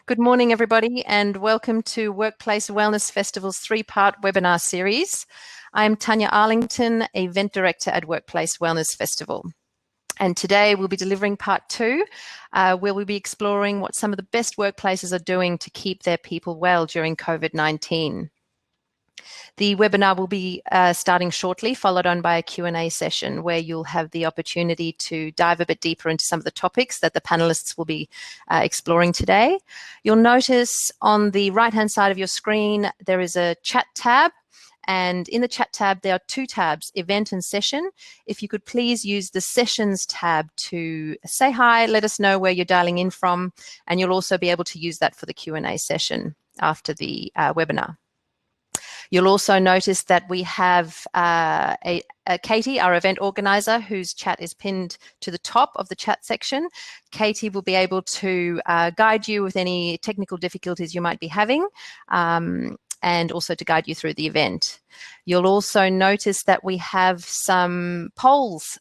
Good morning, everybody, and welcome to Workplace Wellness Festival's three-part webinar series. I'm Tanya Arlington, Event Director at Workplace Wellness Festival. And today we'll be delivering part two, where we'll be exploring what some of the best workplaces are doing to keep their people well during COVID-19. The webinar will be starting shortly, followed on by a Q&A session where you'll have the opportunity to dive a bit deeper into some of the topics that the panelists will be exploring today. You'll notice on the right-hand side of your screen, there is a chat tab. And in the chat tab, there are two tabs, event and session. If you could please use the sessions tab to say hi, let us know where you're dialing in from, and you'll also be able to use that for the Q&A session after the webinar. You'll also notice that we have Katie, our event organizer, whose chat is pinned to the top of the chat section. Katie will be able to guide you with any technical difficulties you might be having, and also to guide you through the event. You'll also notice that we have some polls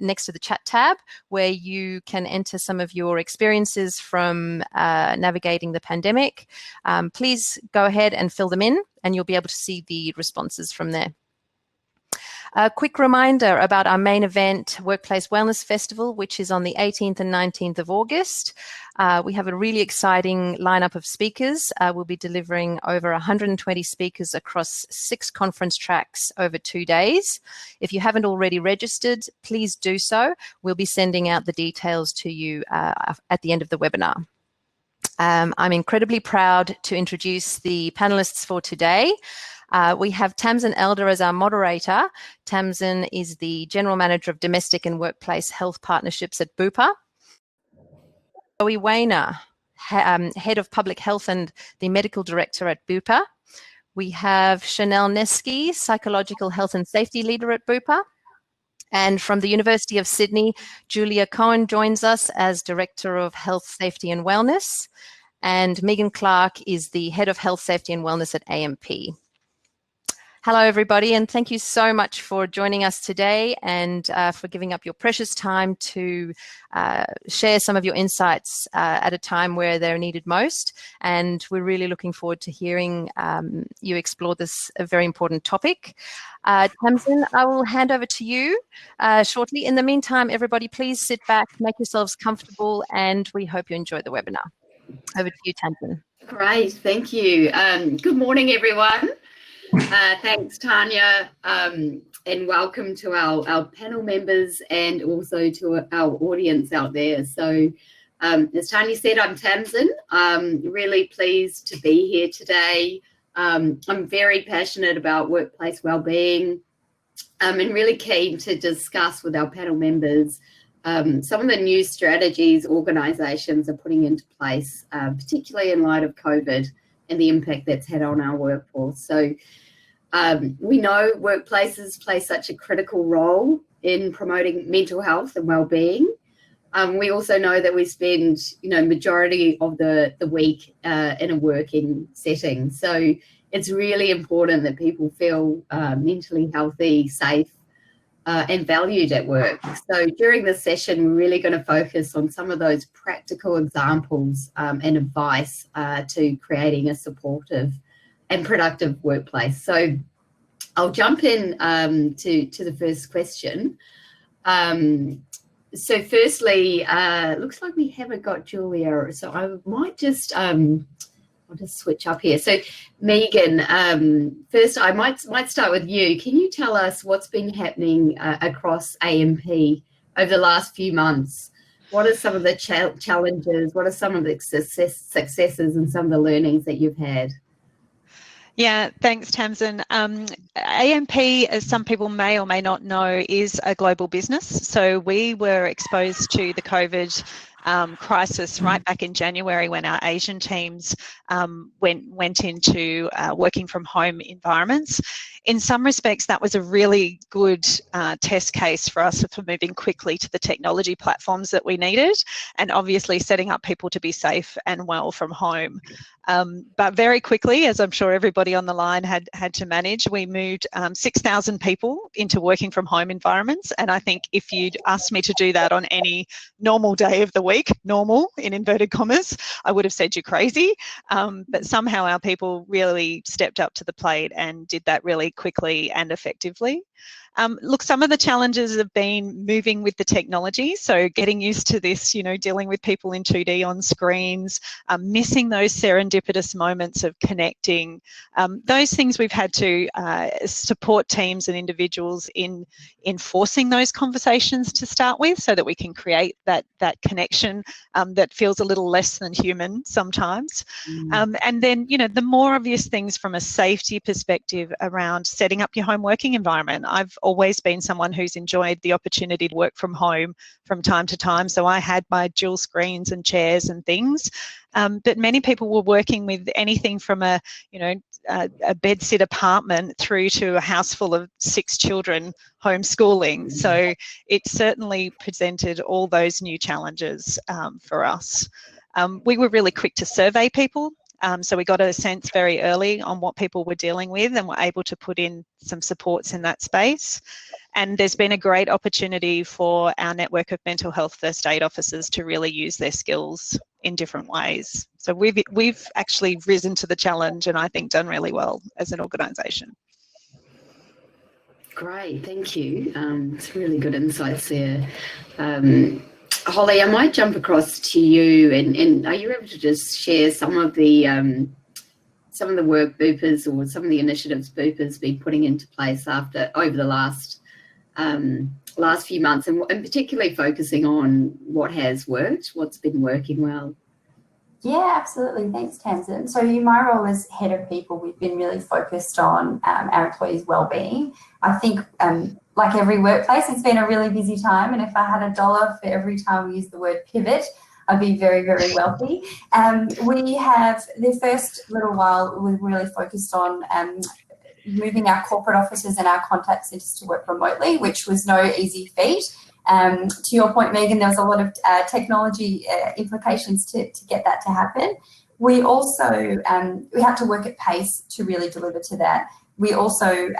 next to the chat tab where you can enter some of your experiences from navigating the pandemic. Please go ahead and fill them in and you'll be able to see the responses from there. A quick reminder about our main event, Workplace Wellness Festival, which is on the 18th and 19th of August. We have a really exciting lineup of speakers. We'll be delivering over 120 speakers across 6 conference tracks over 2 days. If you haven't already registered, please do so. We'll be sending out the details to you at the end of the webinar. I'm incredibly proud to introduce the panelists for today. We have Tamsin Elder as our moderator. Tamsin is the General Manager of Domestic and Workplace Health Partnerships at Bupa. Zoe Weiner, Head of Public Health and the Medical Director at Bupa. We have Chanel Neski, Psychological Health and Safety Leader at Bupa. And from the University of Sydney, Julia Cohen joins us as Director of Health, Safety and Wellness. And Megan Clark is the Head of Health, Safety and Wellness at AMP. Hello, everybody, and thank you so much for joining us today and for giving up your precious time to share some of your insights at a time where they're needed most. And we're really looking forward to hearing you explore this very important topic. Tamsin, I will hand over to you shortly. In the meantime, everybody, please sit back, make yourselves comfortable, and we hope you enjoy the webinar. Over to you, Tamsin. Great, thank you. Good morning, everyone. Thanks, Tanya, and welcome to our panel members and also to our audience out there. So, as Tanya said, I'm Tamsin. I'm really pleased to be here today. I'm very passionate about workplace wellbeing and really keen to discuss with our panel members some of the new strategies organisations are putting into place, particularly in light of COVID and the impact that's had on our workforce. So we know workplaces play such a critical role in promoting mental health and well-being. We also know that we spend, majority of the week in a working setting. So it's really important that people feel mentally healthy, safe, and valued at work. So during this session, we're really going to focus on some of those practical examples and advice to creating a supportive and productive workplace. So I'll jump in to the first question. So firstly, looks like we haven't got Julia, so I might just I'll just switch up here. So Megan, first I might start with you. Can you tell us what's been happening across AMP over the last few months? What are some of the challenges? What are some of the successes and some of the learnings that you've had? Yeah, thanks, Tamsin. AMP, as some people may or may not know, is a global business. So we were exposed to the COVID crisis right back in January when our Asian teams went into working from home environments. In some respects, that was a really good test case for us for moving quickly to the technology platforms that we needed, and obviously setting up people to be safe and well from home. But very quickly, as I'm sure everybody on the line had to manage, we moved 6,000 people into working from home environments. And I think if you'd asked me to do that on any normal day of the week normal, in inverted commas, I would have said you're crazy. But somehow our people really stepped up to the plate and did that really quickly and effectively. Look, some of the challenges have been moving with the technology, so getting used to this, you know, dealing with people in 2D on screens, missing those serendipitous moments of connecting. Those things we've had to support teams and individuals in enforcing those conversations to start with, so that we can create that connection that feels a little less than human sometimes. And then, you know, the more obvious things from a safety perspective around setting up your home working environment. I've always been someone who's enjoyed the opportunity to work from home from time to time, so I had my dual screens and chairs and things. But many people were working with anything from a bedsit apartment through to a house full of 6 children homeschooling. So it certainly presented all those new challenges for us. We were really quick to survey people. So we got a sense very early on what people were dealing with, and were able to put in some supports in that space. And there's been a great opportunity for our network of mental health first aid officers to really use their skills in different ways. So we've actually risen to the challenge, and I think done really well as an organisation. Great, thank you. It's really good insights there. Holly, I might jump across to you, and are you able to just share some of the work Bupa's, or some of the initiatives Bupa's been putting into place over the last few months, and particularly focusing on what has worked, what's been working well? Yeah, absolutely. Thanks, Tamsin. So in my role as head of people, we've been really focused on our employees' wellbeing. I think, like every workplace, it's been a really busy time, and if I had $1 for every time we use the word pivot, I'd be very, very wealthy. We have, the first little while, we're really focused on moving our corporate offices and our contact centres to work remotely, which was no easy feat. To your point, Megan, there was a lot of technology implications to get that to happen. We also, we had to work at pace to really deliver to that. We also,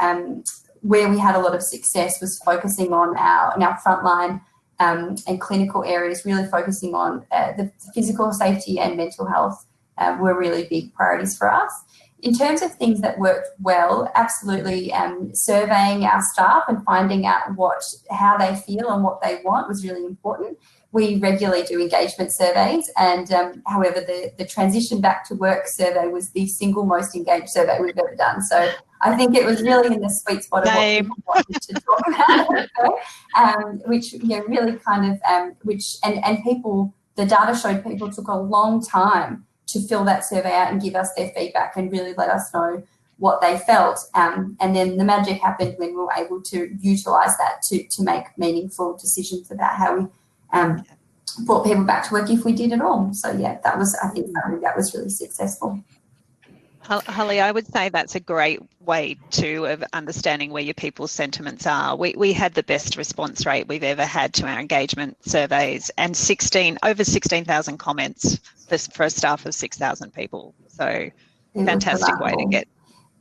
where we had a lot of success was focusing on our frontline and clinical areas, really focusing on the physical safety and mental health were really big priorities for us. In terms of things that worked well, absolutely surveying our staff and finding out how they feel and what they want was really important. We regularly do engagement surveys, and however, the transition back to work survey was the single most engaged survey we've ever done. So I think it was really in the sweet spot of what people wanted to talk about, which really kind of, and people, the data showed people took a long time to fill that survey out and give us their feedback and really let us know what they felt. And then the magic happened when we were able to utilise that to make meaningful decisions about how we brought people back to work if we did at all. So yeah, that was, I think that was really successful. Holly, I would say that's a great way of understanding where your people's sentiments are. We had the best response rate we've ever had to our engagement surveys, and over 16,000 comments for a staff of 6,000 people. So fantastic way to get.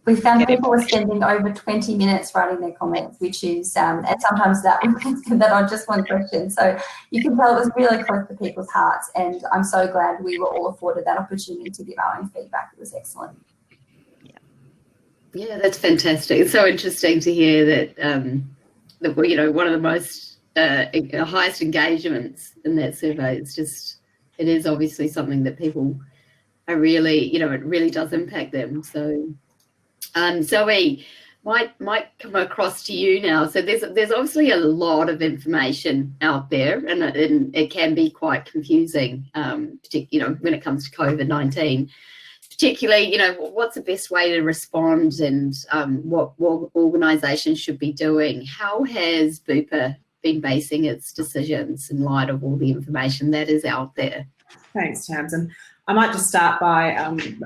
We found people were spending over 20 minutes writing their comments, which is, and sometimes that on just one question. So you can tell it was really close to people's hearts, and I'm so glad we were all afforded that opportunity to give our own feedback. It was excellent. Yeah, that's fantastic. It's so interesting to hear that, one of the most highest engagements in that survey. It is obviously something that people are really, it really does impact them. So, Zoe, might come across to you now. So there's obviously a lot of information out there, and it can be quite confusing, particularly, when it comes to COVID-19. Particularly, what's the best way to respond, and what organisations should be doing? How has Bupa been basing its decisions in light of all the information that is out there? Thanks, Tamsin. I might just start by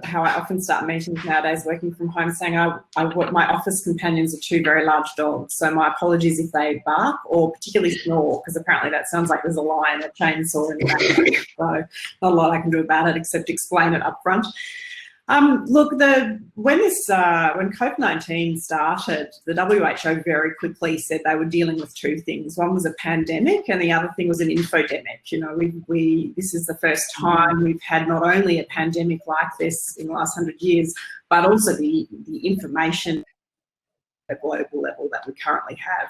how I often start meetings nowadays working from home, saying my office companions are 2 very large dogs, so my apologies if they bark or particularly snore, because apparently that sounds like there's a lion, a chainsaw in the background. So not a lot I can do about it except explain it up front. Look, when COVID-19 started, the WHO very quickly said they were dealing with two things. One was a pandemic, and the other thing was an infodemic. You know, this is the first time we've had not only a pandemic like this in the last 100 years, but also the information at a global level that we currently have.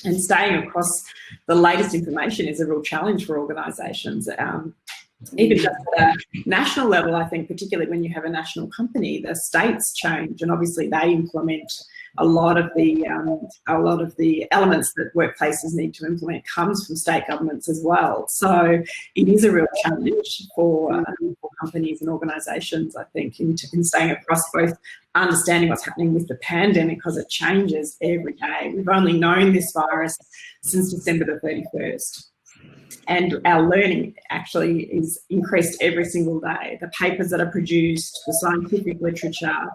And staying across the latest information is a real challenge for organisations. Even just at a national level, I think, particularly when you have a national company, the states change, and obviously they implement a lot of the elements that workplaces need to implement comes from state governments as well. So it is a real challenge for companies and organisations, I think, in staying across both understanding what's happening with the pandemic, because it changes every day. We've only known this virus since December the 31st. And our learning actually is increased every single day. The papers that are produced, the scientific literature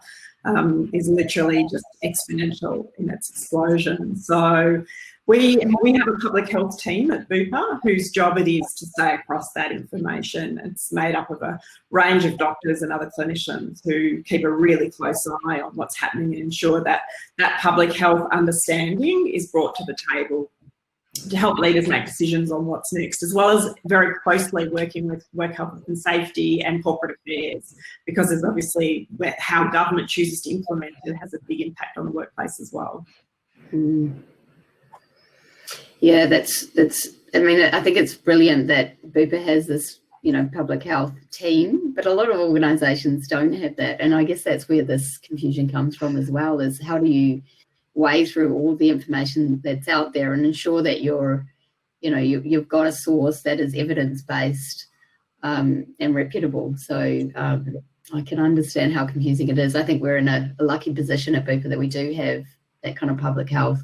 is literally just exponential in its explosion. So we have a public health team at Bupa whose job it is to stay across that information. It's made up of a range of doctors and other clinicians who keep a really close eye on what's happening and ensure that that public health understanding is brought to the table to help leaders make decisions on what's next, as well as very closely working with work health and safety and corporate affairs, because there's obviously how government chooses to implement it has a big impact on the workplace as well. Yeah, that's. I mean, I think it's brilliant that Bupa has this, you know, public health team, but a lot of organisations don't have that, and I guess that's where this confusion comes from as well. Is how do you wade through all the information that's out there and ensure that you've got a source that is evidence-based and reputable. So I can understand how confusing it is. I think we're in a lucky position at Bupa that we do have that kind of public health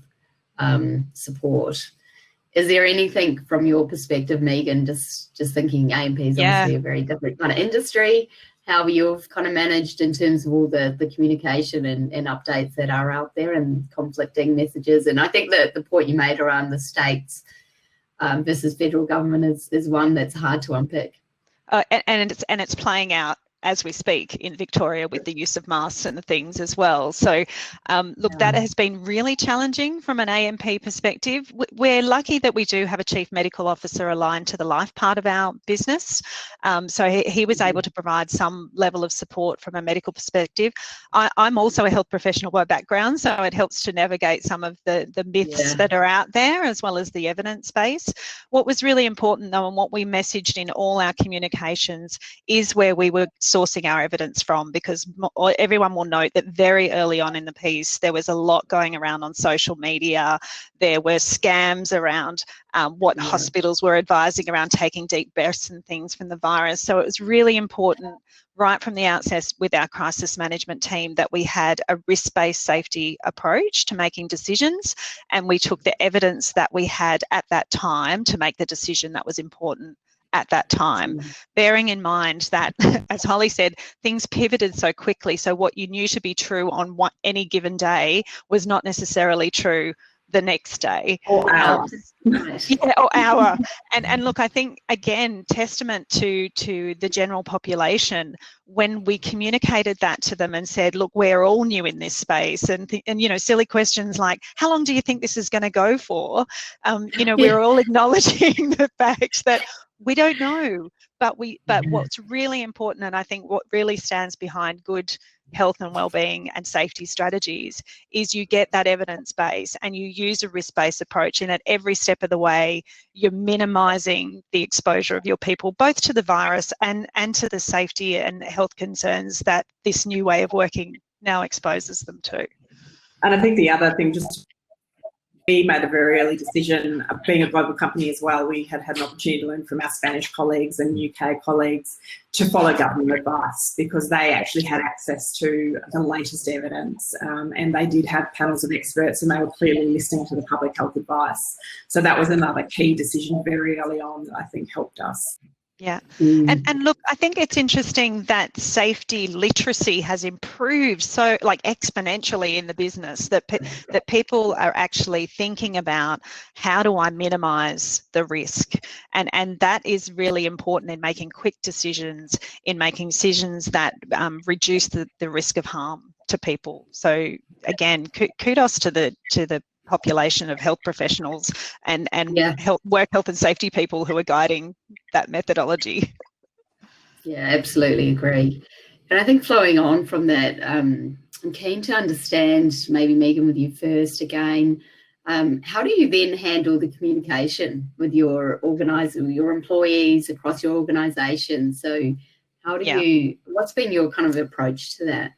support. Is there anything from your perspective, Megan, just thinking AMP is obviously a very different kind of industry, how you've kind of managed in terms of all the communication and updates that are out there and conflicting messages? And I think that the point you made around the states versus federal government is one that's hard to unpick. And it's playing out as we speak in Victoria with the use of masks and the things as well. So look, that has been really challenging from an AMP perspective. We're lucky that we do have a Chief Medical Officer aligned to the life part of our business. So he was able to provide some level of support from a medical perspective. I'm also a health professional by background, so it helps to navigate some of the myths that are out there as well as the evidence base. What was really important though, and what we messaged in all our communications, is where we were sourcing our evidence from, because everyone will note that very early on in the piece there was a lot going around on social media. There were scams around what hospitals were advising around taking deep breaths and things from the virus. So it was really important right from the outset with our crisis management team that we had a risk-based safety approach to making decisions, and we took the evidence that we had at that time to make the decision that was important at that time, bearing in mind that, as Holly said, things pivoted so quickly. So what you knew to be true on any given day was not necessarily true the next day. Or hour. Or hour. And look, I think, again, testament to the general population, when we communicated that to them and said, look, we're all new in this space, and you know, silly questions like, how long do you think this is going to go for? You know, we're all acknowledging the fact that we don't know, but what's really important, and I think what really stands behind good health and wellbeing and safety strategies, is you get that evidence base and you use a risk-based approach, and at every step of the way you're minimising the exposure of your people both to the virus and to the safety and health concerns that this new way of working now exposes them to. And I think the other thing, just we made a very early decision, being a global company as well, we had an opportunity to learn from our Spanish colleagues and UK colleagues to follow government advice, because they actually had access to the latest evidence, and they did have panels of experts, and they were clearly listening to the public health advice. So that was another key decision very early on that I think helped us. Yeah. And look, I think it's interesting that safety literacy has improved so like exponentially in the business, that people are actually thinking about how do I minimize the risk, and that is really important in making quick decisions, in making decisions that reduce the risk of harm to people. So again, kudos to the population of health professionals and work health and safety people who are guiding that methodology. Yeah, absolutely agree. And I think flowing on from that, I'm keen to understand, maybe Megan, with you first again, how do you then handle the communication with your employees across your organisation? So how do you, what's been your kind of approach to that?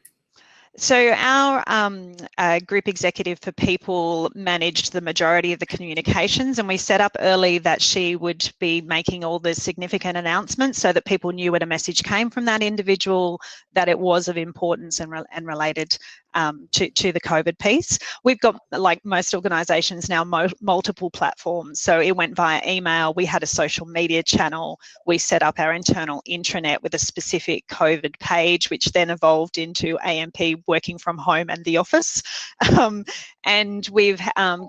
So our group executive for people managed the majority of the communications, and we set up early that she would be making all the significant announcements so that people knew when a message came from that individual, that it was of importance and related to the COVID piece. We've got, like most organisations now, multiple platforms. So it went via email. We had a social media channel. We set up our internal intranet with a specific COVID page, which then evolved into AMP working from home and the office. And we've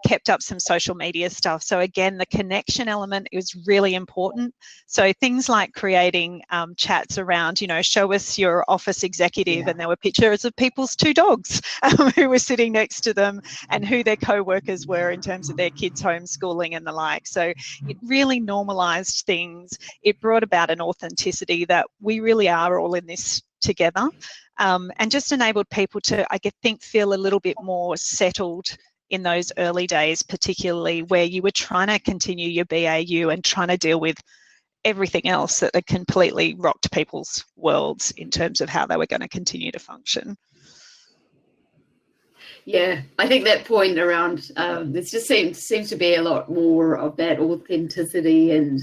kept up some social media stuff. So again, the connection element is really important. So things like creating chats around, you know, show us your office executive, and there were pictures of people's 2 dogs who were sitting next to them and who their co-workers were in terms of their kids' homeschooling and the like. So it really normalised things. It brought about an authenticity that we really are all in this together, and just enabled people to, I think, feel a little bit more settled in those early days, particularly where you were trying to continue your BAU and trying to deal with everything else that had completely rocked people's worlds in terms of how they were going to continue to function. Yeah, I think that point around there just seems to be a lot more of that authenticity and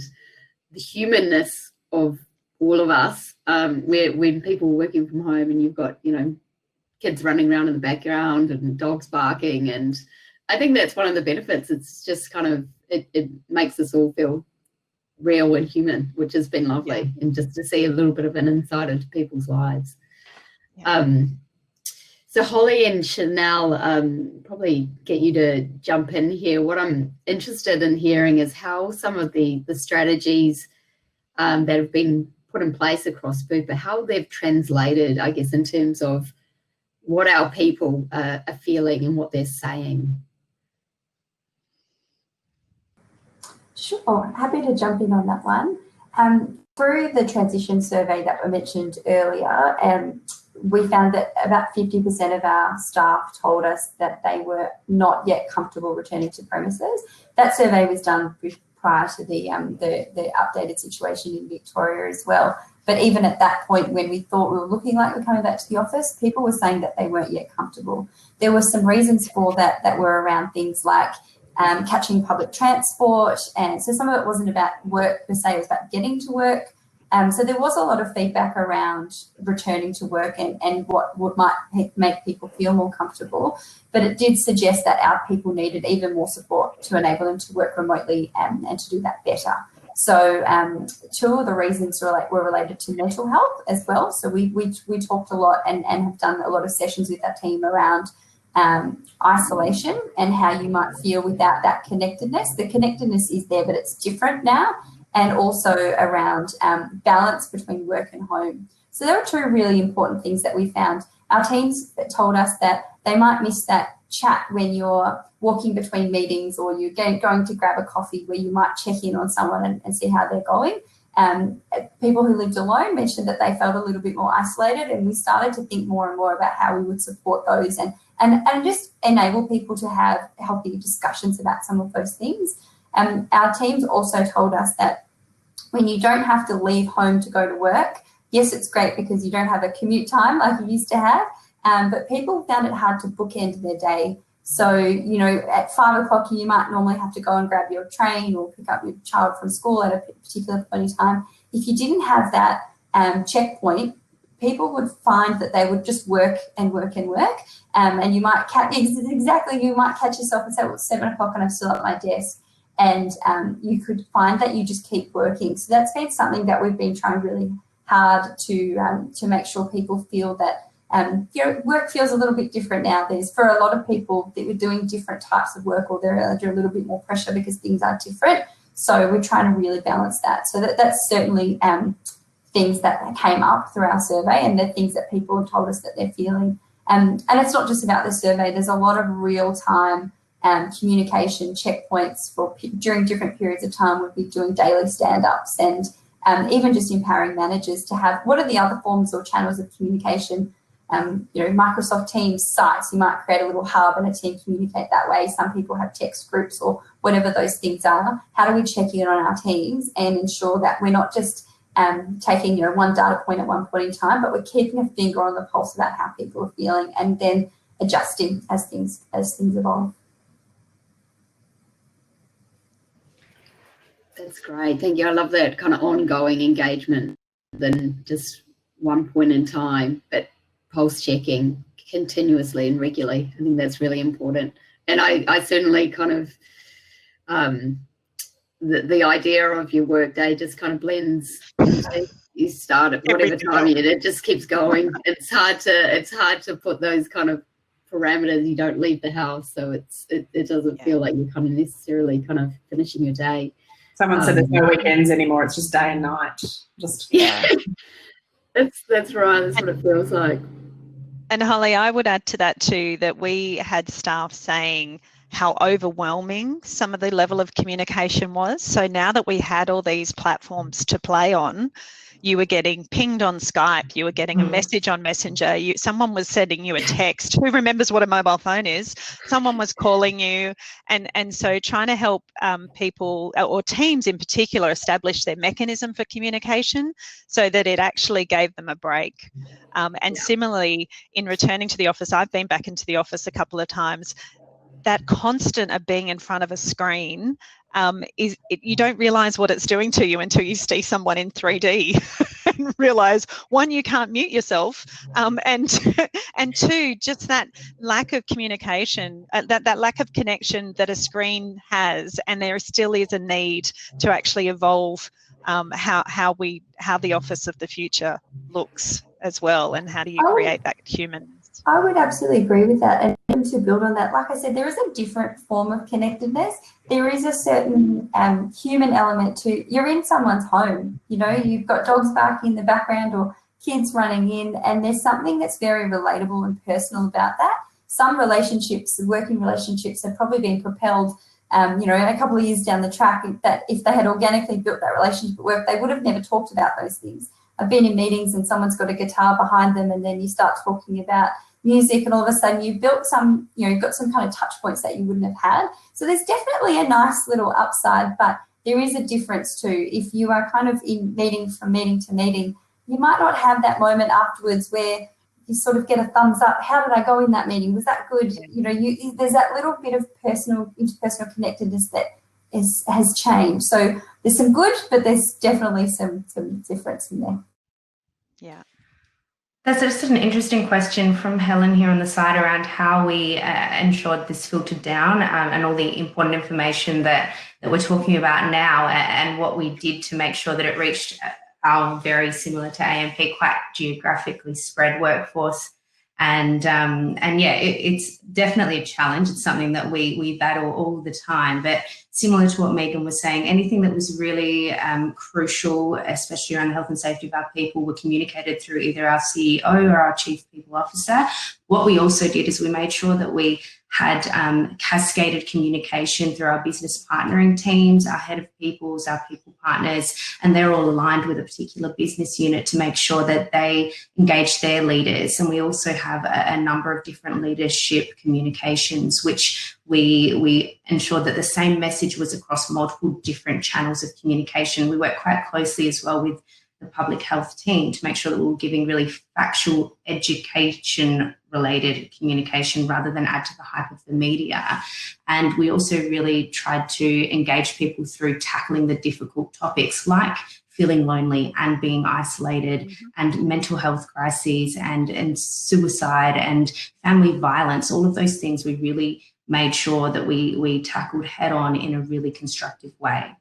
the humanness of all of us. Where when people are working from home and you've got, you know, kids running around in the background and dogs barking, and I think that's one of the benefits. It's just kind of it makes us all feel real and human, which has been lovely, and just to see a little bit of an insight into people's lives. Yeah. So Holly and Chanel, probably get you to jump in here. What I'm interested in hearing is how some of the strategies that have been put in place across Bupa, how they've translated, I guess, in terms of what our people are feeling and what they're saying. Sure, happy to jump in on that one. Through the transition survey that we mentioned earlier, we found that about 50% of our staff told us that they were not yet comfortable returning to premises. That survey was done prior to the updated situation in Victoria as well. But even at that point, when we thought we were looking like we're coming back to the office, people were saying that they weren't yet comfortable. There were some reasons for that were around things like catching public transport, and so some of it wasn't about work per se, it was about getting to work. So there was a lot of feedback around returning to work and what might make people feel more comfortable, but it did suggest that our people needed even more support to enable them to work remotely and to do that better. So 2 of the reasons were related to mental health as well. So we talked a lot and have done a lot of sessions with our team around isolation and how you might feel without that connectedness. The connectedness is there, but it's different now. And also around balance between work and home. So there were 2 really important things that we found. Our teams told us that they might miss that chat when you're walking between meetings or you're going to grab a coffee, where you might check in on someone and see how they're going. People who lived alone mentioned that they felt a little bit more isolated, and we started to think more and more about how we would support those and just enable people to have healthy discussions about some of those things. Our teams also told us that when you don't have to leave home to go to work, yes, it's great because you don't have a commute time like you used to have, but people found it hard to bookend their day. So, you know, at 5 o'clock, you might normally have to go and grab your train or pick up your child from school at a particular point in time. If you didn't have that checkpoint, people would find that they would just work and work and work. And you might catch yourself and say, well, it's 7 o'clock and I'm still at my desk. and you could find that you just keep working. So that's been something that we've been trying really hard to make sure people feel that work feels a little bit different now. There's, for a lot of people, that we're doing different types of work, or they're under a little bit more pressure because things are different. So we're trying to really balance that. So that's certainly things that came up through our survey, and they're things that people have told us that they're feeling. And it's not just about the survey. There's a lot of real-time communication checkpoints during different periods of time. We'll be doing daily stand-ups, and even just empowering managers to have, what are the other forms or channels of communication? Microsoft Teams sites, you might create a little hub and a team communicate that way. Some people have text groups or whatever those things are. How do we check in on our teams and ensure that we're not just taking one data point at one point in time, but we're keeping a finger on the pulse about how people are feeling and then adjusting as things evolve. That's great. Thank you. I love that kind of ongoing engagement than just one point in time, but pulse checking continuously and regularly. I think that's really important. And I certainly kind of, the idea of your work day just kind of blends. You start at whatever time it just keeps going. It's hard to put those kind of parameters. You don't leave the house, so it doesn't feel like you're kind of necessarily kind of finishing your day. Someone said there's no weekends anymore. It's just day and night. That's right. That's what it feels like. And Holly, I would add to that too, that we had staff saying how overwhelming some of the level of communication was. So now that we had all these platforms to play on, you were getting pinged on Skype, you were getting a message on Messenger, someone was sending you a text. Who remembers what a mobile phone is? Someone was calling you. And so trying to help people, or teams in particular, establish their mechanism for communication so that it actually gave them a break. Similarly, in returning to the office, I've been back into the office a couple of times. That constant of being in front of a screen, you don't realise what it's doing to you until you see someone in 3D and realise, one, you can't mute yourself, and two, just that lack of communication, that lack of connection that a screen has, and there still is a need to actually evolve how the office of the future looks as well, and how do you create that human. I would absolutely agree with that. And to build on that, like I said, there is a different form of connectedness. There is a certain human element to, you're in someone's home, you've got dogs barking in the background or kids running in, and there's something that's very relatable and personal about that. Some relationships, working relationships, have probably been propelled, a couple of years down the track, that if they had organically built that relationship at work, they would have never talked about those things. I've been in meetings and someone's got a guitar behind them, and then you start talking about music, and all of a sudden you've built you've got some kind of touch points that you wouldn't have had. So there's definitely a nice little upside, but there is a difference too. If you are kind of in meeting from meeting to meeting, you might not have that moment afterwards where you sort of get a thumbs up. How did I go in that meeting? Was that good? There's that little bit of interpersonal connectedness that has changed. So there's some good, but there's definitely some difference in there. Yeah. That's just an interesting question from Helen here on the side around how we ensured this filtered down and all the important information that we're talking about now, and what we did to make sure that it reached our very similar to AMP, quite geographically spread workforce. And yeah, it's definitely a challenge. It's something that we battle all the time. But similar to what Megan was saying, anything that was really crucial, especially around the health and safety of our people, were communicated through either our CEO or our Chief People Officer. What we also did is we made sure that we had cascaded communication through our business partnering teams, our head of peoples, our people partners, and they're all aligned with a particular business unit to make sure that they engage their leaders. And we also have a number of different leadership communications, which we ensured that the same message was across multiple different channels of communication. We work quite closely as well with the public health team to make sure that we were giving really factual education related communication rather than add to the hype of the media. And we also really tried to engage people through tackling the difficult topics like feeling lonely and being isolated, and mental health crises and suicide and family violence. All of those things we really made sure that we tackled head on in a really constructive way.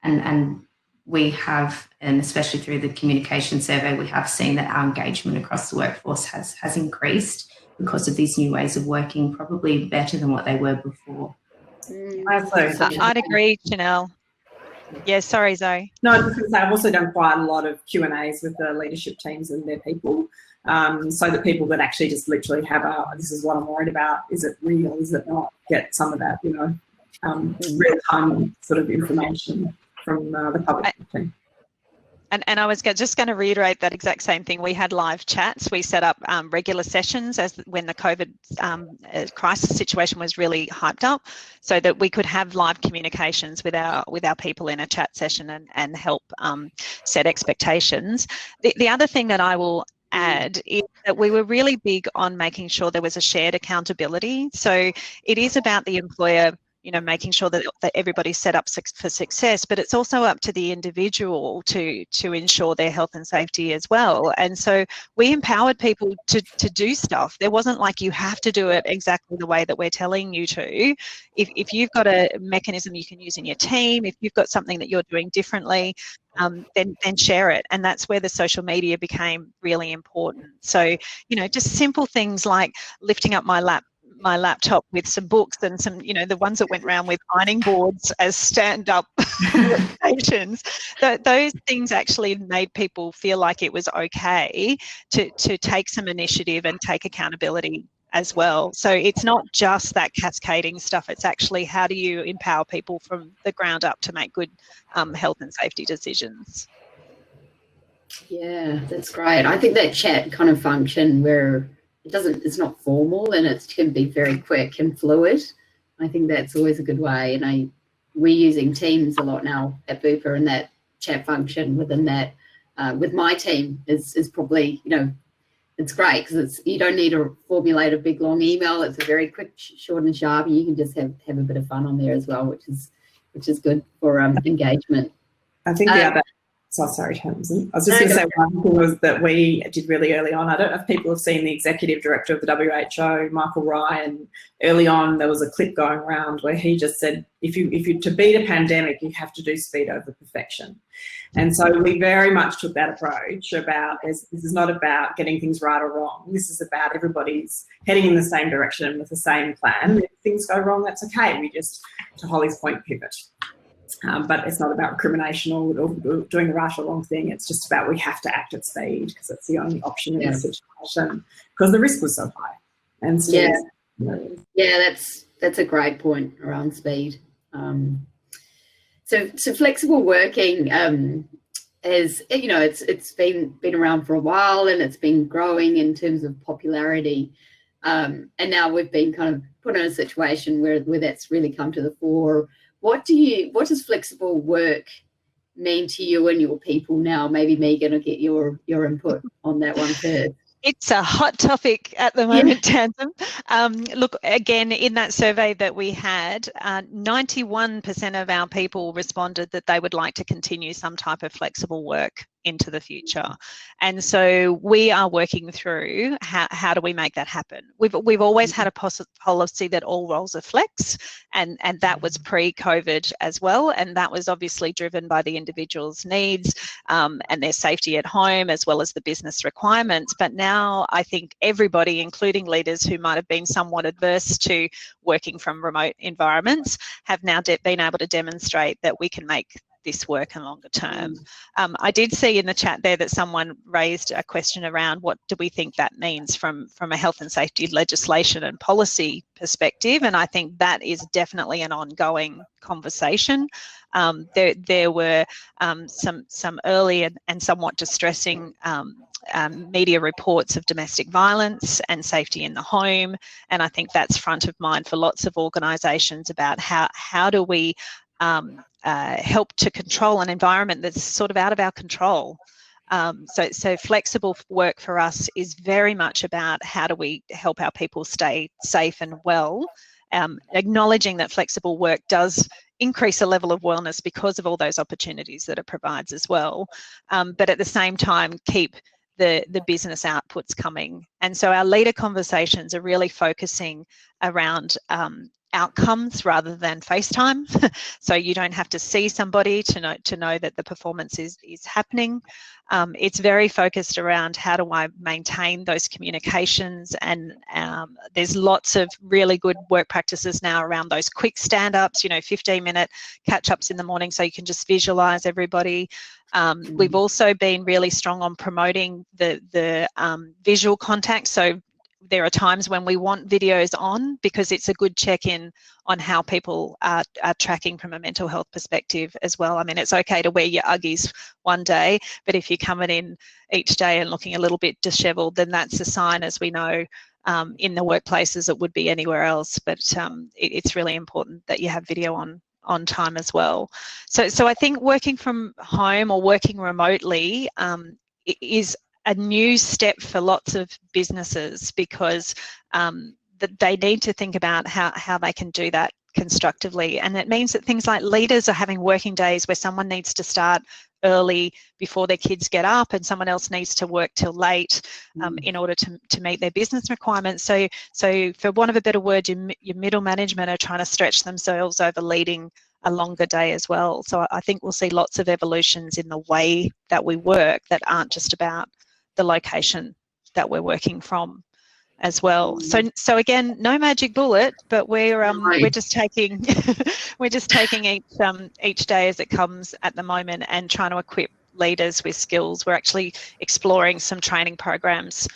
And we have, and especially through the communication survey, we have seen that our engagement across the workforce has increased because of these new ways of working, probably better than what they were before. I'd agree, Janelle. Yeah, sorry, Zoe. No, I was just going to say, I've also done quite a lot of Q&As with the leadership teams and their people, so that people that actually just literally have this is what I'm worried about, is it real, is it not, get some of that, real-time sort of information from the public team. And I was just going to reiterate that exact same thing. We had live chats. We set up regular sessions when the COVID crisis situation was really hyped up, so that we could have live communications with our people in a chat session and help set expectations. The other thing that I will add is that we were really big on making sure there was a shared accountability. So it is about the employer, making sure that everybody's set up for success, but it's also up to the individual to ensure their health and safety as well. And so we empowered people to do stuff. There wasn't like, you have to do it exactly the way that we're telling you to. If you've got a mechanism you can use in your team, if you've got something that you're doing differently, then share it. And that's where the social media became really important. So, just simple things like lifting up my laptop with some books and some, the ones that went around with ironing boards as stand-up stations. Those things actually made people feel like it was okay to take some initiative and take accountability as well. So it's not just that cascading stuff, it's actually how do you empower people from the ground up to make good health and safety decisions. Yeah, that's great. I think that chat kind of function where it's not formal and it can be very quick and fluid. I think that's always a good way. And we're using Teams a lot now at Bupa, and that chat function within that with my team is probably, it's great because you don't need to formulate a big long email. It's a very quick, short and sharp, and you can just have a bit of fun on there as well, which is good for engagement. I think the other. So sorry, Tamsin. I was just going to say one thing was that we did really early on. I don't know if people have seen the executive director of the WHO, Michael Ryan. Early on, there was a clip going around where he just said, if you to beat a pandemic, you have to do speed over perfection. And so we very much took that approach about this is not about getting things right or wrong. This is about everybody's heading in the same direction with the same plan. If things go wrong, that's okay. We just, to Holly's point, pivot. But it's not about recrimination or doing the right or wrong thing. It's just about we have to act at speed because it's the only option in this situation because the risk was so high. And so that's a great point around speed. So flexible working is, it's been around for a while and it's been growing in terms of popularity. And now we've been kind of put in a situation where that's really come to the fore. What does flexible work mean to you and your people now? Maybe Megan will get your input on that one first. It's a hot topic at the moment, Tamsin. Look, again, in that survey that we had, 91% of our people responded that they would like to continue some type of flexible work into the future. And so we are working through how do we make that happen. We've always had a policy that all roles are flex, and that was pre-COVID as well, and that was obviously driven by the individual's needs and their safety at home as well as the business requirements. But now I think everybody, including leaders who might have been somewhat adverse to working from remote environments, have now been able to demonstrate that we can make this work in longer term. I did see in the chat there that someone raised a question around what do we think that means from a health and safety legislation and policy perspective, and I think that is definitely an ongoing conversation. There were some early and somewhat distressing media reports of domestic violence and safety in the home, and I think that's front of mind for lots of organisations about how do we help to control an environment that's sort of out of our control. So flexible work for us is very much about how do we help our people stay safe and well, acknowledging that flexible work does increase a level of wellness because of all those opportunities that it provides as well, but at the same time keep the business outputs coming. And so our leader conversations are really focusing around outcomes rather than FaceTime. So you don't have to see somebody to know that the performance is happening. It's very focused around how do I maintain those communications, and there's lots of really good work practices now around those quick stand-ups, 15-minute catch-ups in the morning so you can just visualize everybody. We've also been really strong on promoting the visual contact. So there are times when we want videos on because it's a good check-in on how people are tracking from a mental health perspective as well. I mean, it's okay to wear your Uggies one day, but if you're coming in each day and looking a little bit disheveled, then that's a sign, as we know, in the workplaces it would be anywhere else. But it's really important that you have video on time as well. So I think working from home or working remotely is a new step for lots of businesses, because they need to think about how they can do that constructively. And it means that things like leaders are having working days where someone needs to start early before their kids get up, and someone else needs to work till late in order to meet their business requirements. So for want of a better word, your middle management are trying to stretch themselves over leading a longer day as well. So I think we'll see lots of evolutions in the way that we work that aren't just about the location that we're working from as well. So again, no magic bullet, but we're just taking each day as it comes at the moment and trying to equip leaders with skills. We're actually exploring some training programs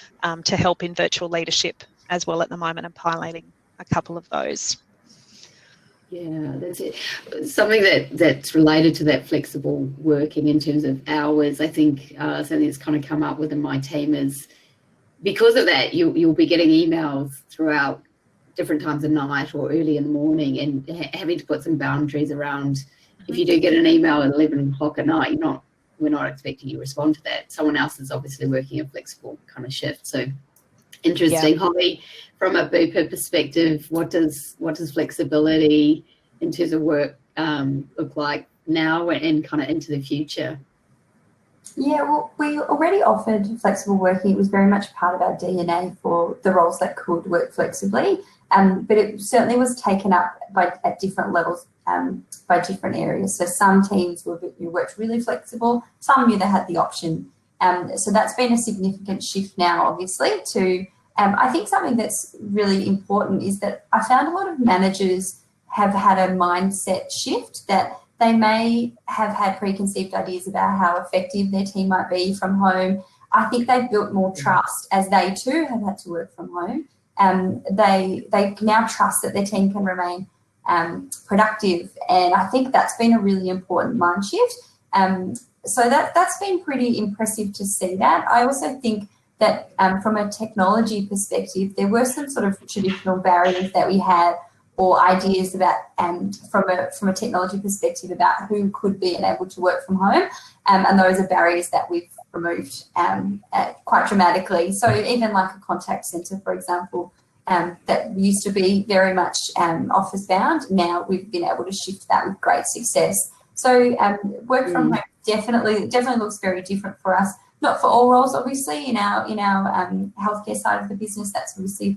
to help in virtual leadership as well at the moment, and piloting a couple of those. Yeah, that's it. Something that's related to that flexible working in terms of hours, I think something that's kind of come up within my team is, because of that, you'll be getting emails throughout different times of night or early in the morning, and having to put some boundaries around, if you do get an email at 11 o'clock at night, we're not expecting you to respond to that. Someone else is obviously working a flexible kind of shift. So interesting. Yeah. Holly, from a Bupa perspective, what does flexibility in terms of work look like now and kind of into the future? Yeah, well, we already offered flexible working. It was very much part of our DNA for the roles that could work flexibly, but it certainly was taken up at different levels by different areas. So some teams worked really flexible, some knew they had the option. So that's been a significant shift now, obviously, to I think something that's really important is that I found a lot of managers have had a mindset shift that they may have had preconceived ideas about how effective their team might be from home. I think they've built more trust as they too have had to work from home. They now trust that their team can remain productive, and I think that's been a really important mind shift. So that's been pretty impressive to see that. I also think that from a technology perspective, there were some sort of traditional barriers that we had, or ideas about from a technology perspective about who could be enabled to work from home, and those are barriers that we've removed quite dramatically. So even like a contact centre, for example, that used to be very much office bound, now we've been able to shift that with great success. So work from home definitely looks very different for us. Not for all roles, obviously. In our healthcare side of the business, that's obviously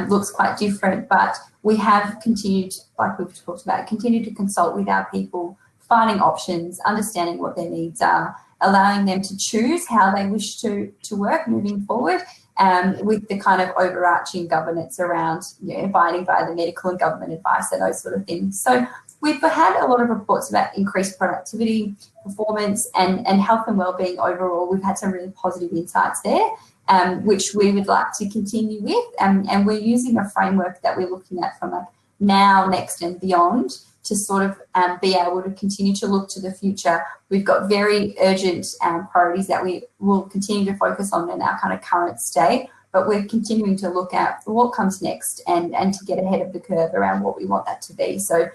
looks quite different. But we have continued, like we've talked about, continued to consult with our people, finding options, understanding what their needs are, allowing them to choose how they wish to work moving forward, with the kind of overarching governance around abiding by the medical and government advice and those sort of things. So we've had a lot of reports about increased productivity, performance, and health and wellbeing overall. We've had some really positive insights there, which we would like to continue with. And we're using a framework that we're looking at from like now, next, and beyond to sort of be able to continue to look to the future. We've got very urgent priorities that we will continue to focus on in our kind of current state, but we're continuing to look at what comes next and to get ahead of the curve around what we want that to be. So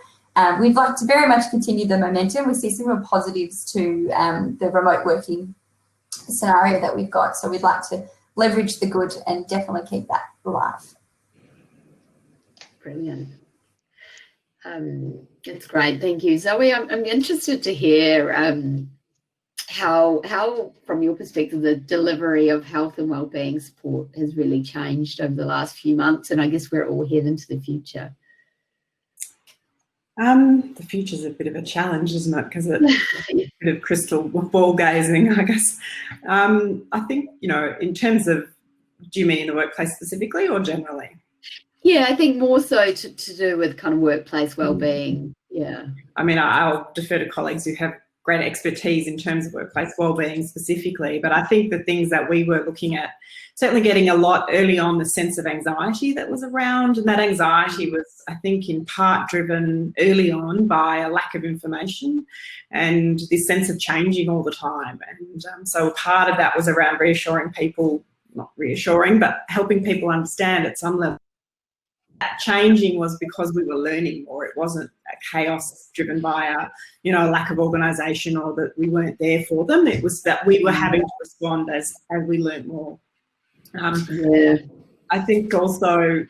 we'd like to very much continue the momentum. We see some real positives to the remote working scenario that we've got. So we'd like to leverage the good and definitely keep that alive. Brilliant. That's great. Thank you, Zoe. I'm interested to hear how, from your perspective, the delivery of health and wellbeing support has really changed over the last few months, and I guess we're all heading into the future. The future's a bit of a challenge, isn't it? Because it's a bit of crystal ball gazing, I guess. I think, in terms of, do you mean in the workplace specifically or generally? Yeah, I think more so to do with kind of workplace wellbeing. Yeah. I mean, I'll defer to colleagues who have great expertise in terms of workplace wellbeing specifically, but I think the things that we were looking at, certainly getting a lot early on, the sense of anxiety that was around, and that anxiety was, I think, in part driven early on by a lack of information and this sense of changing all the time. And so part of that was around reassuring people, not reassuring, but helping people understand at some level that changing was because we were learning more. It wasn't a chaos driven by a lack of organisation or that we weren't there for them. It was that we were having to respond as we learned more. I think also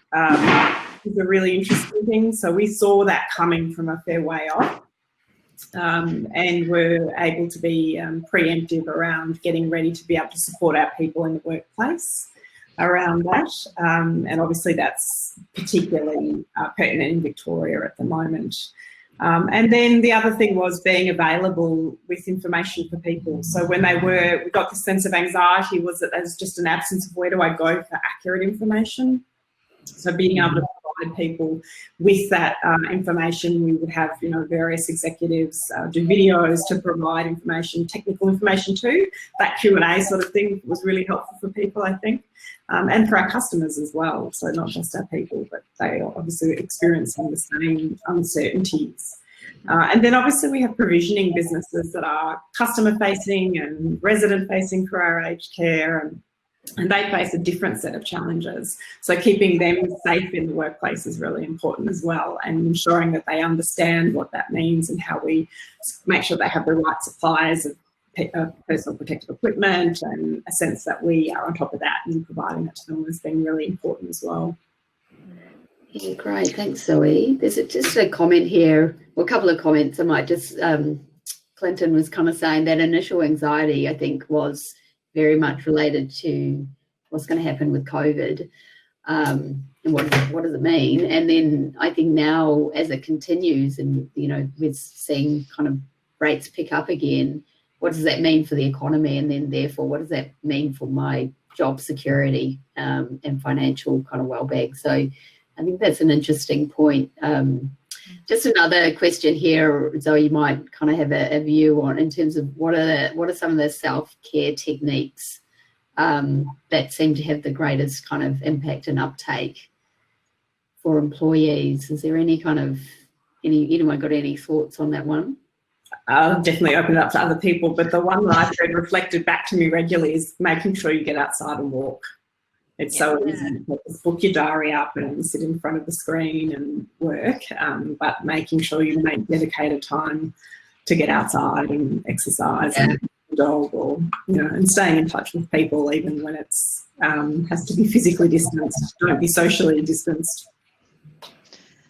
is a really interesting thing. So we saw that coming from a fair way off, and were able to be preemptive around getting ready to be able to support our people in the workplace around that. And obviously that's particularly pertinent in Victoria at the moment. And then the other thing was being available with information for people. So when we got the sense of anxiety was that there's just an absence of where do I go for accurate information. So being able to provide people with that information, we would have, various executives do videos to provide information, technical information too. That Q&A sort of thing was really helpful for people, I think, and for our customers as well. So not just our people, but they are obviously experiencing the same uncertainties. And then obviously we have provisioning businesses that are customer facing and resident facing for our aged care, and they face a different set of challenges. So keeping them safe in the workplace is really important as well, and ensuring that they understand what that means and how we make sure they have the right supplies of personal protective equipment, and a sense that we are on top of that and providing that to them has been really important as well. Yeah, great. Thanks, Zoe. There's just a comment here, well, a couple of comments. I might just, Clinton was kind of saying that initial anxiety, I think, was very much related to what's going to happen with COVID, and what does it mean? And then I think now as it continues and, we're seeing kind of rates pick up again, what does that mean for the economy? And then therefore, what does that mean for my job security and financial kind of wellbeing? So I think that's an interesting point. Just another question here, Zoe, you might kind of have a view on in terms of what are some of the self-care techniques that seem to have the greatest kind of impact and uptake for employees? Is there anyone got any thoughts on that one? I'll definitely open it up to other people, but the one that I've heard reflected back to me regularly is making sure you get outside and walk. It's so easy to book your diary up and sit in front of the screen and work, but making sure you make dedicated time to get outside and exercise and the dog, or and staying in touch with people even when it's has to be physically distanced. Don't be socially distanced.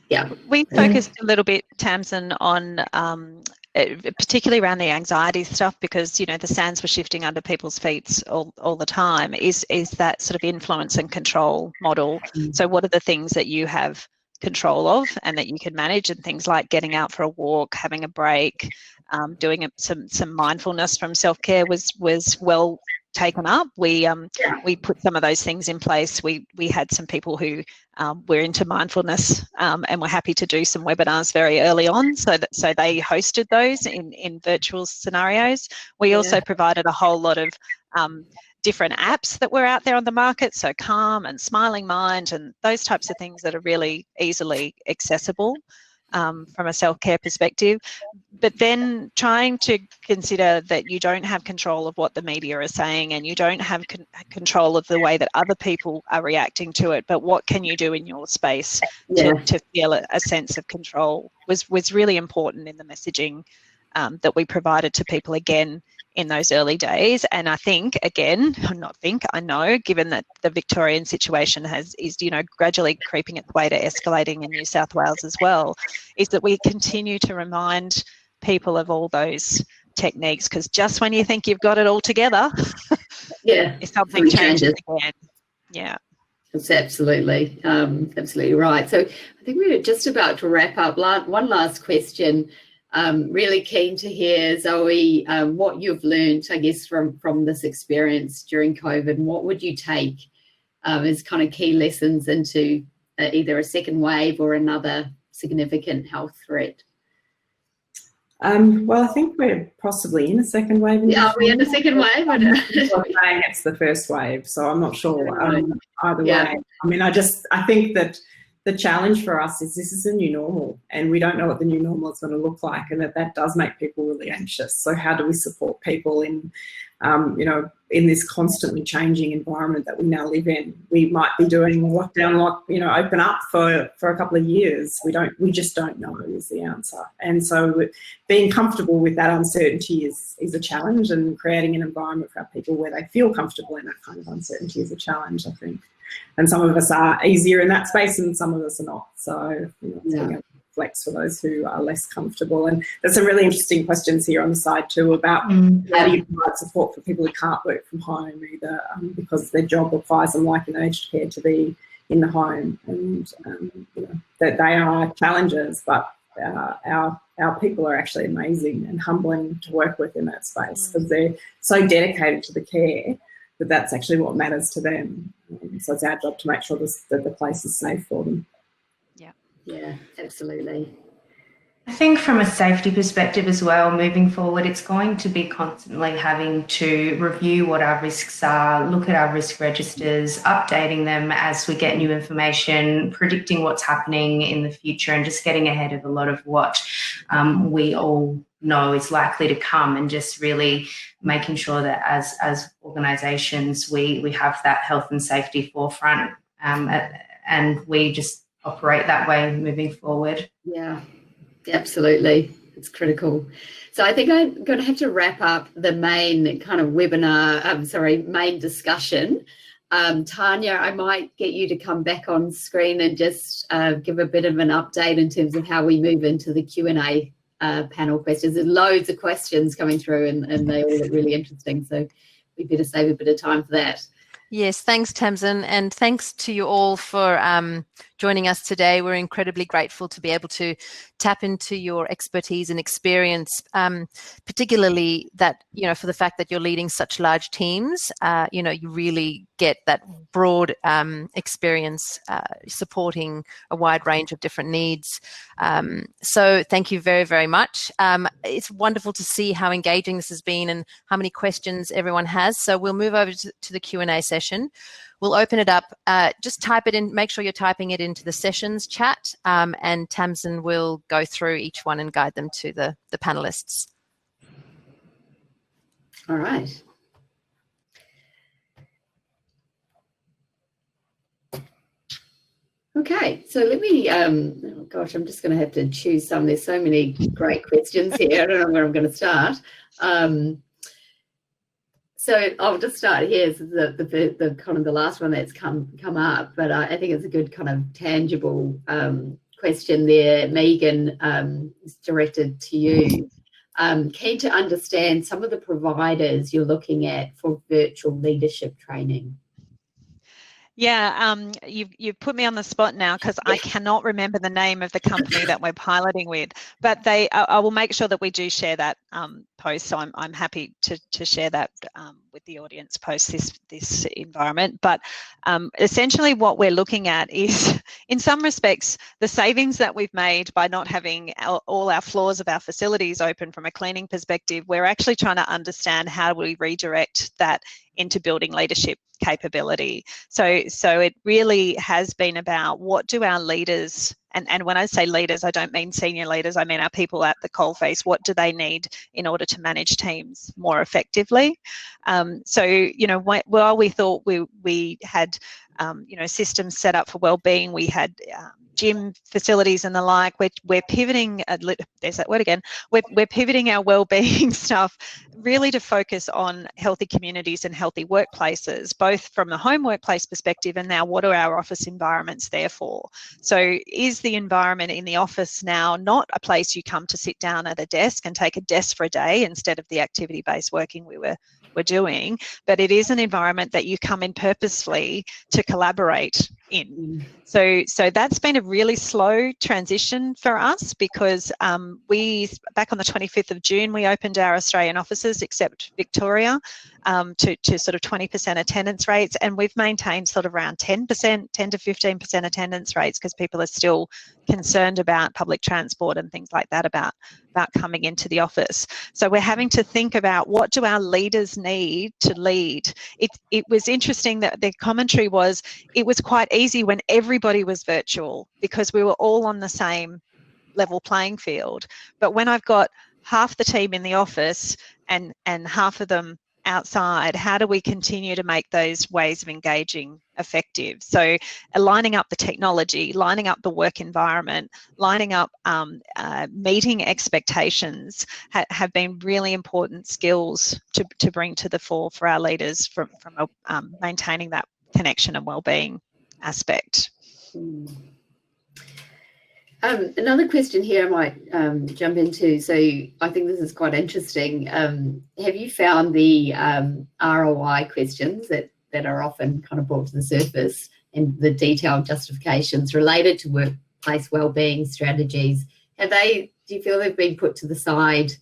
Yeah, we focused a little bit, Tamsin, on particularly around the anxiety stuff, because the sands were shifting under people's feet all the time, is that sort of influence and control model. So what are the things that you have control of and that you can manage, and things like getting out for a walk, having a break, doing some mindfulness from self-care was well taken up. We put some of those things in place. We had some people who were into mindfulness and were happy to do some webinars very early on, so they hosted those in virtual scenarios. We also provided a whole lot of different apps that were out there on the market, so Calm and Smiling Mind and those types of things that are really easily accessible from a self-care perspective. But then trying to consider that you don't have control of what the media are saying, and you don't have control of the way that other people are reacting to it, but what can you do in your space to feel a sense of control was really important in the messaging that we provided to people again in those early days. And I know, given that the Victorian situation is gradually creeping its way to escalating in New South Wales as well, is that we continue to remind people of all those techniques, because just when you think you've got it all together, yeah, something changes again. Yeah. That's absolutely right. So I think we're just about to wrap up. One last question. Really keen to hear, Zoe, what you've learned, I guess, from this experience during COVID, and what would you take as kind of key lessons into either a second wave or another significant health threat? Well, I think we're possibly in a second wave. Yeah, are we in a second wave? I'm saying it's the first wave, so I'm not sure either way. I mean, I think that the challenge for us is this is a new normal, and we don't know what the new normal is going to look like, and that does make people really anxious. So how do we support people in, in this constantly changing environment that we now live in? We might be doing lockdown, open up for a couple of years. We just don't know is the answer. And so being comfortable with that uncertainty is a challenge, and creating an environment for our people where they feel comfortable in that kind of uncertainty is a challenge, I think. And some of us are easier in that space and some of us are not. So, flex for those who are less comfortable. And there's some really interesting questions here on the side too about how do you provide support for people who can't work from home either because their job requires them, like in aged care, to be in the home. And, that they are challenges, but our people are actually amazing and humbling to work with in that space because they're so dedicated to the care that that's actually what matters to them. So it's our job to make sure that the place is safe for them. Yeah, absolutely. I think from a safety perspective as well, moving forward, it's going to be constantly having to review what our risks are, look at our risk registers, updating them as we get new information, predicting what's happening in the future, and just getting ahead of a lot of what we all know is likely to come, and just really making sure that as organisations we have that health and safety forefront, and we just operate that way moving forward. Yeah, absolutely. It's critical. So I think I'm going to have to wrap up the main kind of webinar, main discussion. Tanya, I might get you to come back on screen and just give a bit of an update in terms of how we move into the Q&A panel questions. There's loads of questions coming through and they all look really interesting. So we better save a bit of time for that. Yes, thanks, Tamsin, and thanks to you all for joining us today. We're incredibly grateful to be able to tap into your expertise and experience, particularly that, for the fact that you're leading such large teams, you really get that broad experience supporting a wide range of different needs. So thank you very, very much. It's wonderful to see how engaging this has been and how many questions everyone has. So we'll move over to the Q&A session. We'll open it up. Just type it in, make sure you're typing it into the sessions chat, and Tamsin will go through each one and guide them to the panelists. All right. Okay, so let me, oh gosh, I'm just going to have to choose some. There's so many great questions here. I don't know where I'm going to start. So I'll just start here. This is the kind of the last one that's come up, but I think it's a good kind of tangible question there. Megan, is directed to you. Keen to understand some of the providers you're looking at for virtual leadership training. Yeah, you've put me on the spot now because I cannot remember the name of the company that we're piloting with, but I will make sure that we do share that post. So I'm happy to share that with the audience post this environment. But essentially what we're looking at is, in some respects, the savings that we've made by not having all our floors of our facilities open from a cleaning perspective. We're actually trying to understand how we redirect that into building leadership capability. So it really has been about what do our leaders, and when I say leaders, I don't mean senior leaders, I mean our people at the coalface, what do they need in order to manage teams more effectively? So, while we thought we had, systems set up for wellbeing, we had gym facilities and the like, we're pivoting, there's that word again, we're pivoting our wellbeing stuff really to focus on healthy communities and healthy workplaces, both from the home workplace perspective and now what are our office environments there for? So is the environment in the office now not a place you come to sit down at a desk and take a desk for a day instead of the activity-based working we were doing, but it is an environment that you come in purposefully to collaborate in. So that's been a really slow transition for us, because we, back on the 25th of June, we opened our Australian offices, except Victoria, to sort of 20% attendance rates, and we've maintained sort of around 10 to 15% attendance rates, because people are still concerned about public transport and things like that, about coming into the office. So we're having to think about, what do our leaders need to lead? It was interesting that the commentary was, it was quite easy when everybody was virtual because we were all on the same level playing field. But when I've got half the team in the office and half of them outside, how do we continue to make those ways of engaging effective? So lining up the technology, lining up the work environment, lining up meeting expectations have been really important skills to bring to the fore for our leaders from maintaining that connection and wellbeing aspect. Another question here I might jump into. So I think this is quite interesting. Have you found the ROI questions that are often kind of brought to the surface, and the detailed justifications related to workplace wellbeing strategies, do you feel they've been put to the side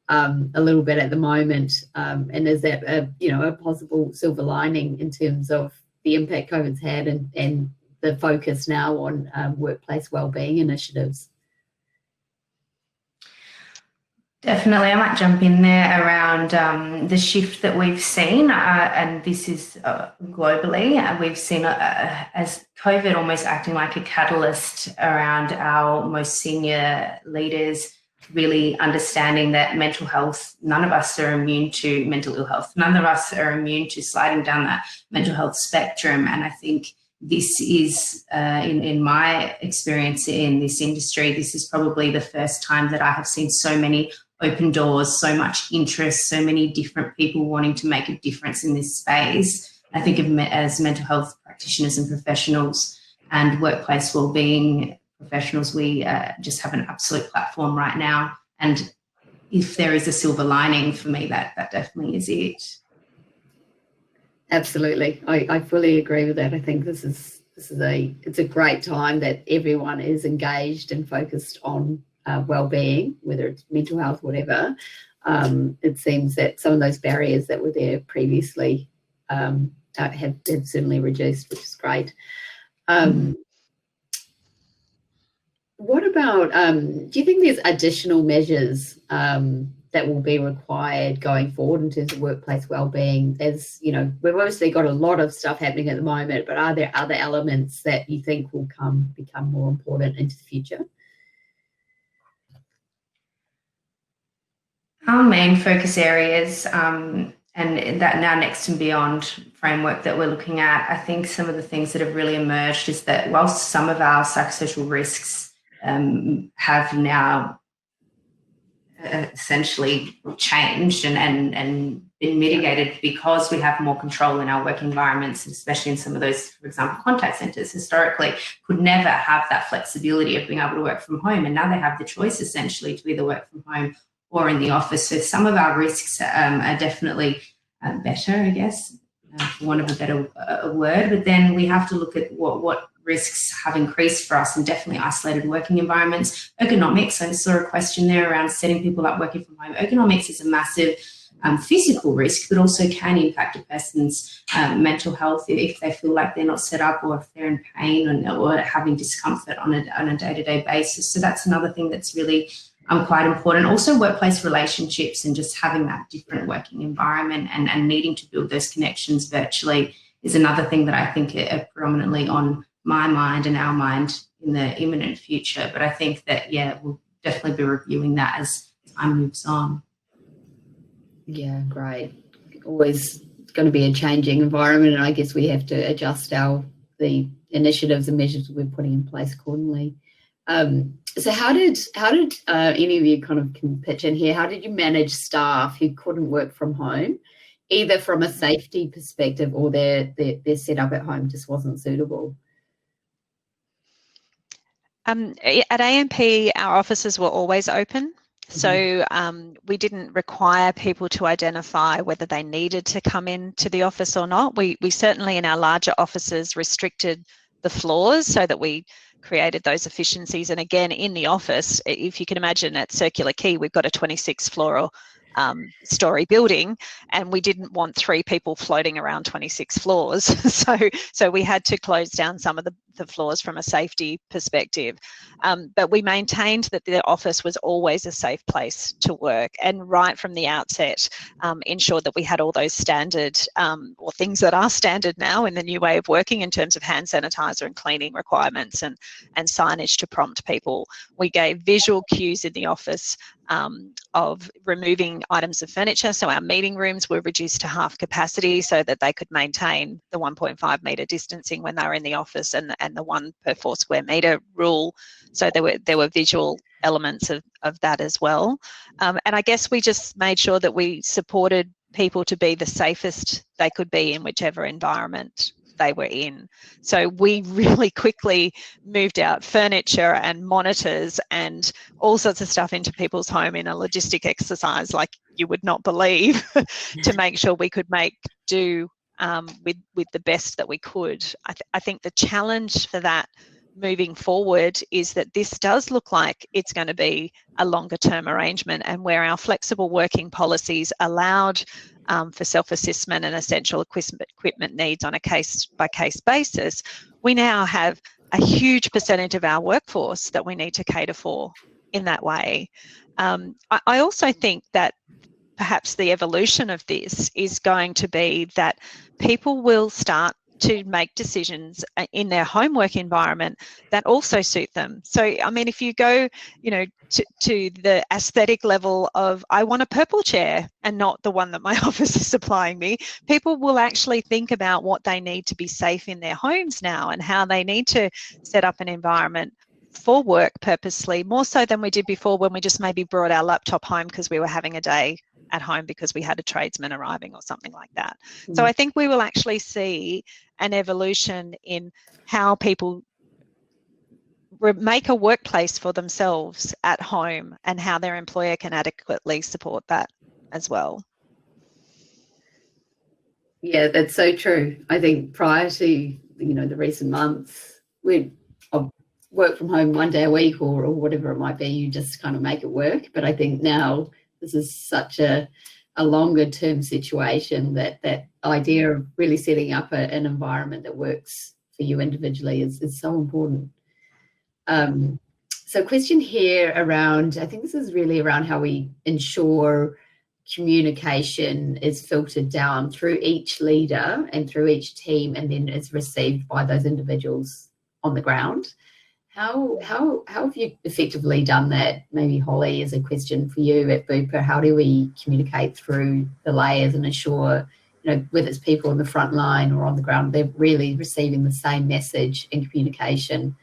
a little bit at the moment? And is that a possible silver lining in terms of the impact COVID's had and the focus now on workplace wellbeing initiatives? Definitely, I might jump in there around the shift that we've seen, and this is globally. We've seen as COVID almost acting like a catalyst around our most senior leaders really understanding that mental health, none of us are immune to mental ill health. None of us are immune to sliding down that mental health spectrum. And I think this is, in my experience in this industry, this is probably the first time that I have seen so many open doors, so much interest, so many different people wanting to make a difference in this space. I think as mental health practitioners and professionals and workplace wellbeing professionals, we just have an absolute platform right now. And if there is a silver lining for me, that definitely is it. Absolutely, I fully agree with that. I think it's a great time that everyone is engaged and focused on well-being, whether it's mental health, whatever. It seems that some of those barriers that were there previously have certainly reduced, which is great. What about, do you think there's additional measures that will be required going forward in terms of workplace wellbeing? As you know, we've obviously got a lot of stuff happening at the moment, but are there other elements that you think will become more important into the future? Our main focus areas and that now next and beyond framework that we're looking at, I think some of the things that have really emerged is that whilst some of our psychosocial risks have now essentially changed and been mitigated because we have more control in our work environments, especially in some of those, for example, contact centres historically could never have that flexibility of being able to work from home, and now they have the choice essentially to either work from home or in the office. So some of our risks are definitely better, I guess, for want of a better word, but then we have to look at what risks have increased for us, and definitely isolated working environments. Ergonomics, I saw a question there around setting people up working from home. Ergonomics is a massive physical risk, but also can impact a person's mental health if they feel like they're not set up, or if they're in pain or having discomfort on a day-to-day basis. So that's another thing that's really quite important. Also workplace relationships and just having that different working environment and needing to build those connections virtually is another thing that I think are predominantly on my mind and our mind in the imminent future. But I think that, yeah, we'll definitely be reviewing that as time moves on. Yeah, great. Always going to be a changing environment, and I guess we have to adjust the initiatives and measures we're putting in place accordingly. So how did any of you kind of can pitch in here? How did you manage staff who couldn't work from home, either from a safety perspective or their setup at home just wasn't suitable? At AMP, our offices were always open. So we didn't require people to identify whether they needed to come into the office or not. We certainly in our larger offices restricted the floors so that we created those efficiencies. And again, in the office, if you can imagine at Circular Quay, we've got a 26-floor story building, and we didn't want 3 people floating around 26 floors. So we had to close down some of the floors from a safety perspective. But we maintained that the office was always a safe place to work, and right from the outset ensured that we had all those standard or things that are standard now in the new way of working in terms of hand sanitizer and cleaning requirements and signage to prompt people. We gave visual cues in the office of removing items of furniture. So our meeting rooms were reduced to half capacity so that they could maintain the 1.5 metre distancing when they were in the office, and the 1 per 4 square metre rule. So there were visual elements of that as well. And I guess we just made sure that we supported people to be the safest they could be in whichever environment they were in. So we really quickly moved out furniture and monitors and all sorts of stuff into people's home in a logistic exercise like you would not believe to make sure we could make do with the best that we could. I think the challenge for that moving forward is that this does look like it's going to be a longer term arrangement, and where our flexible working policies allowed for self-assessment and essential equipment needs on a case-by-case basis, we now have a huge percentage of our workforce that we need to cater for in that way. I also think that perhaps the evolution of this is going to be that people will start to make decisions in their homework environment that also suit them. So, I mean, if you go, to the aesthetic level of, I want a purple chair and not the one that my office is supplying me, people will actually think about what they need to be safe in their homes now and how they need to set up an environment for work purposely, more so than we did before when we just maybe brought our laptop home because we were having a day at home because we had a tradesman arriving or something like that. So I think we will actually see an evolution in how people make a workplace for themselves at home and how their employer can adequately support that as well. Yeah, that's so true. I think prior to the recent months, we'd work from home 1 day a week or whatever it might be. You just kind of make it work. But I think now this is such a longer term situation that idea of really setting up an environment that works for you individually is so important. So question here around, I think this is really around how we ensure communication is filtered down through each leader and through each team and then is received by those individuals on the ground. How have you effectively done that? Maybe Holly, is a question for you at Bupa. How do we communicate through the layers and ensure, whether it's people on the front line or on the ground, they're really receiving the same message and communication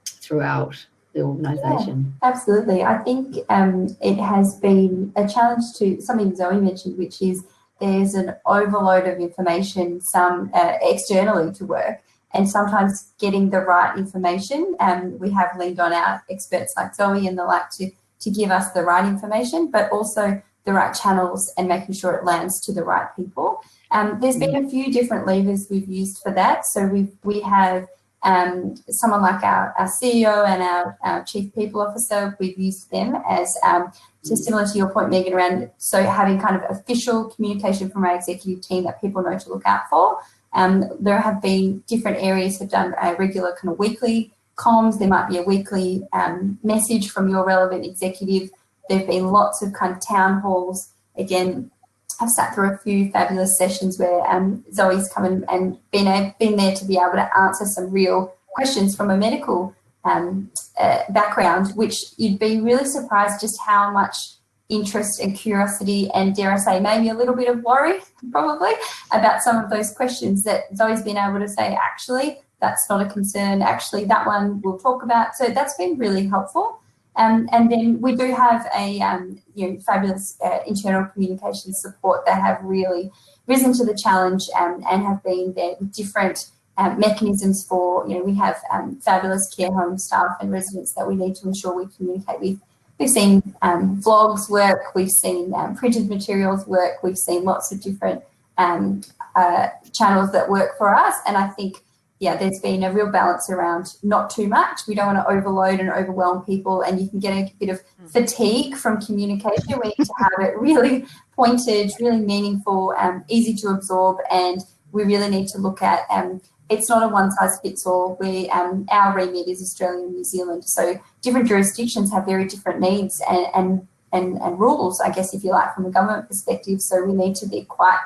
throughout the organisation? Yeah, absolutely. I think it has been a challenge to something Zoe mentioned, which is there's an overload of information, some externally to work, and sometimes getting the right information. We have leaned on our experts like Zoe and the like to give us the right information, but also the right channels and making sure it lands to the right people. There's been a few different levers we've used for that. So we have someone like our CEO and our Chief People Officer. We've used them as, similar to your point, Megan, around having kind of official communication from our executive team that people know to look out for. There have been different areas have done a regular kind of weekly comms. There might be a weekly message from your relevant executive. There have been lots of kind of town halls. Again, I've sat through a few fabulous sessions where Zoe's come and been there to be able to answer some real questions from a medical background, which you'd be really surprised just how much interest and curiosity and, dare I say, maybe a little bit of worry probably about some of those questions that Zoe's been able to say, actually, that's not a concern. Actually, that one we'll talk about. So that's been really helpful. And then we do have a fabulous internal communication support that have really risen to the challenge and have been there with different mechanisms for, we have fabulous care home staff and residents that we need to ensure we communicate with. We've seen vlogs work, we've seen printed materials work, we've seen lots of different channels that work for us. And I think, there's been a real balance around not too much. We don't want to overload and overwhelm people, and you can get a bit of fatigue from communication. We need to have it really pointed, really meaningful, easy to absorb, and we really need to look at it's not a one-size-fits-all. Our remit is Australia and New Zealand, so different jurisdictions have very different needs and rules, I guess, if you like, from a government perspective. So we need to be quite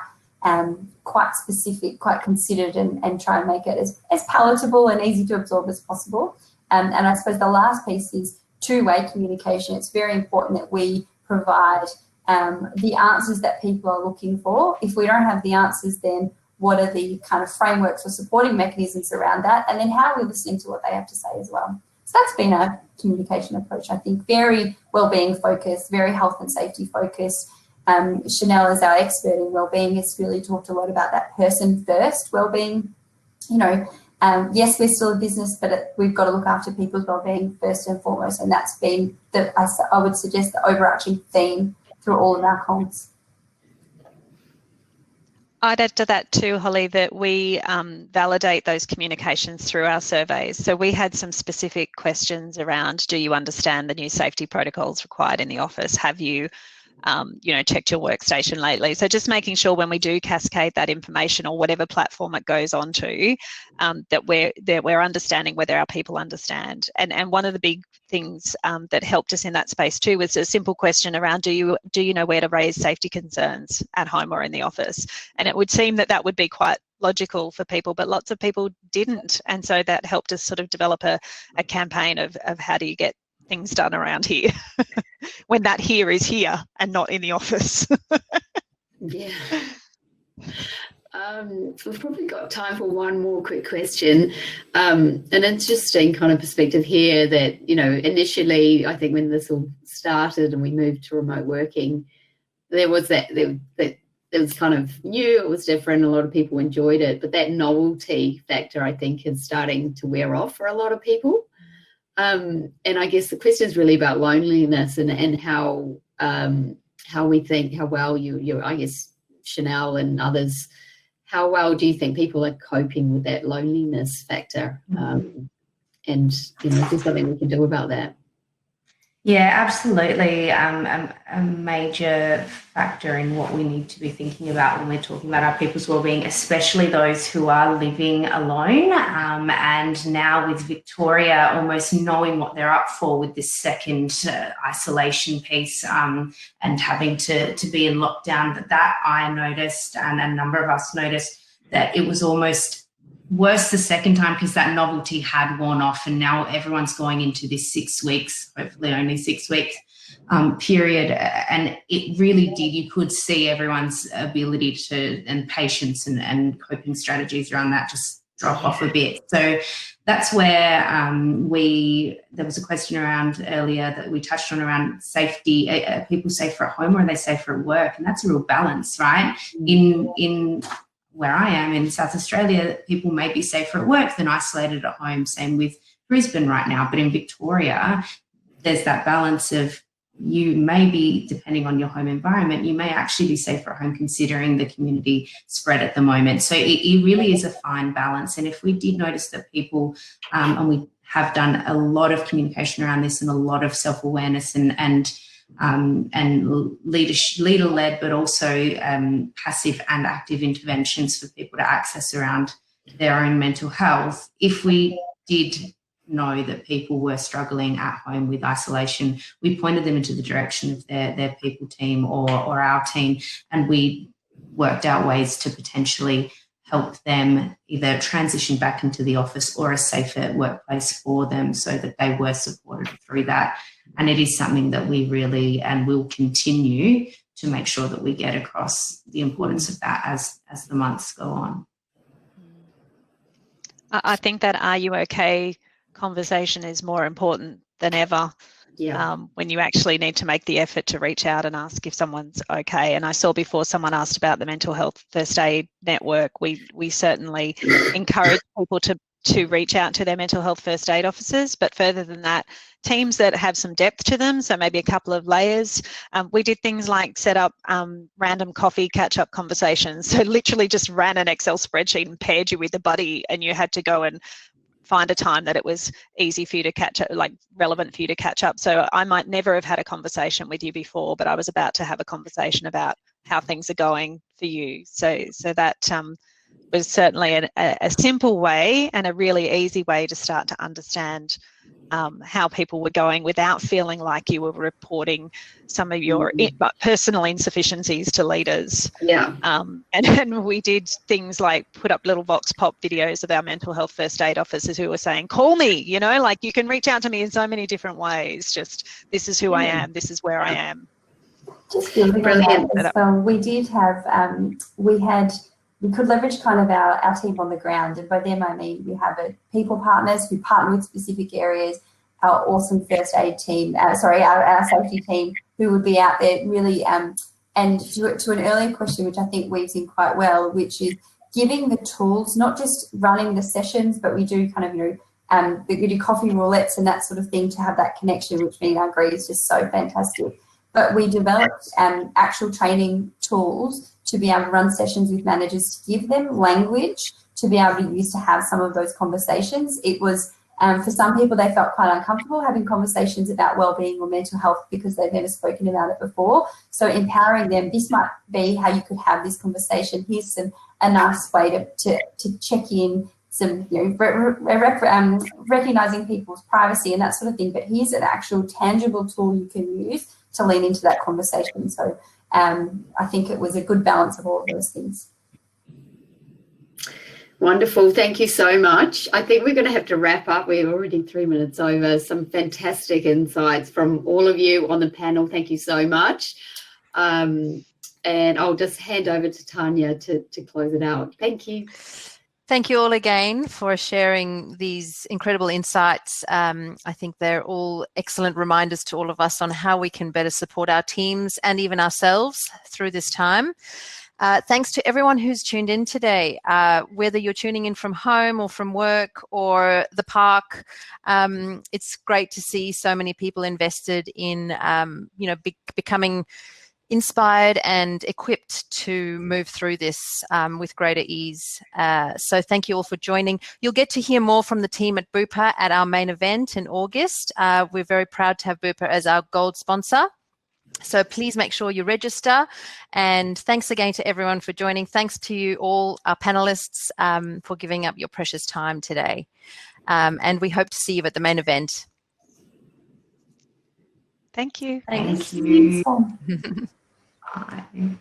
specific, quite considered, and try and make it as palatable and easy to absorb as possible. And I suppose the last piece is two-way communication. It's very important that we provide the answers that people are looking for. If we don't have the answers, then what are the kind of frameworks or supporting mechanisms around that? And then how are we listening to what they have to say as well? So that's been our communication approach, I think. Very wellbeing focused, very health and safety focused. Chanel, as our expert in wellbeing, has really talked a lot about that person first wellbeing. Yes, we're still a business, but we've got to look after people's wellbeing first and foremost, and that's been I would suggest the overarching theme through all of our comms. I'd add to that too, Holly, that we validate those communications through our surveys. So we had some specific questions around, do you understand the new safety protocols required in the office? Have you checked your workstation lately? So just making sure when we do cascade that information or whatever platform it goes onto, that we're understanding whether our people understand. And one of the big things that helped us in that space too was a simple question around, do you know where to raise safety concerns at home or in the office? And it would seem that would be quite logical for people, but lots of people didn't. And so that helped us sort of develop a campaign of how do you get things done around here when that here is here and not in the office. Yeah. We've probably got time for one more quick question. An interesting kind of perspective here that, initially, I think when this all started and we moved to remote working, there was it was kind of new, it was different, a lot of people enjoyed it, but that novelty factor, I think, is starting to wear off for a lot of people. And I guess the question is really about loneliness and how we think, how well you I guess, Chanel and others, how well do you think people are coping with that loneliness factor? And, is there something we can do about that? Yeah, absolutely. A major factor in what we need to be thinking about when we're talking about our people's wellbeing, especially those who are living alone. And now with Victoria almost knowing what they're up for with this second isolation piece and having to be in lockdown, that I noticed, and a number of us noticed, that it was almost worse the second time because that novelty had worn off, and now everyone's going into this 6 weeks, hopefully only 6 weeks period, and it really did, you could see everyone's ability to, and patience and coping strategies around that just drop off a bit. So that's where there was a question around earlier that we touched on around safety. Are people safer at home or are they safer at work? And that's a real balance, right? In where I am in South Australia, people may be safer at work than isolated at home. Same with Brisbane right now. But in Victoria, there's that balance of, you may be, depending on your home environment, you may actually be safer at home considering the community spread at the moment. So it really is a fine balance. And if we did notice that people, and we have done a lot of communication around this and a lot of self-awareness and leader-led, but also passive and active interventions for people to access around their own mental health. If we did know that people were struggling at home with isolation, we pointed them into the direction of their people team or our team, and we worked out ways to potentially help them either transition back into the office or a safer workplace for them so that they were supported through that. And it is something that we really and will continue to make sure that we get across the importance of that as the months go on. I think that "are you okay" conversation is more important than ever. When you actually need to make the effort to reach out and ask if someone's okay. And I saw before someone asked about the mental health first aid network. We certainly encourage people to reach out to their mental health first aid officers, but further than that, teams that have some depth to them, so maybe a couple of layers. We did things like set up random coffee catch-up conversations. So literally just ran an Excel spreadsheet and paired you with a buddy, and you had to go and find a time that it was easy for you to catch up, like relevant for you to catch up. So I might never have had a conversation with you before, but I was about to have a conversation about how things are going for you. So that was certainly a simple way and a really easy way to start to understand how people were going without feeling like you were reporting some of your personal insufficiencies to leaders. And we did things like put up little vox pop videos of our mental health first aid officers who were saying, call me, you know, like you can reach out to me in so many different ways. Just this is who I am, this is where I am. Just building on that as well, we did have, we could leverage kind of our team on the ground, and by them I mean we have people partners who partner with specific areas, our awesome first aid team, our safety team who would be out there really, and to an earlier question which I think weaves in quite well, which is giving the tools, not just running the sessions, but we do kind of, you know, we do coffee roulettes and that sort of thing to have that connection, which me and I agree is just so fantastic. But we developed actual training tools to be able to run sessions with managers, to give them language to be able to use to have some of those conversations. It was, for some people, they felt quite uncomfortable having conversations about wellbeing or mental health because they've never spoken about it before. So empowering them, this might be how you could have this conversation. Here's a nice way to check in, some, you know, recognizing people's privacy and that sort of thing. But here's an actual tangible tool you can use to lean into that conversation. So I think it was a good balance of all of those things. Wonderful. Thank you so much. I think we're going to have to wrap up. We're already 3 minutes over. Some fantastic insights from all of you on the panel. Thank you so much. And I'll just hand over to Tanya to close it out. Thank you. Thank you all again for sharing these incredible insights. I think they're all excellent reminders to all of us on how we can better support our teams and even ourselves through this time. Thanks to everyone who's tuned in today, whether you're tuning in from home or from work or the park. It's great to see so many people invested in, becoming inspired and equipped to move through this with greater ease. So thank you all for joining. You'll get to hear more from the team at Bupa at our main event in August. We're very proud to have Bupa as our gold sponsor. So please make sure you register. And thanks again to everyone for joining. Thanks to you all, our panelists, for giving up your precious time today. And we hope to see you at the main event. Thank you. Thank you. Bye.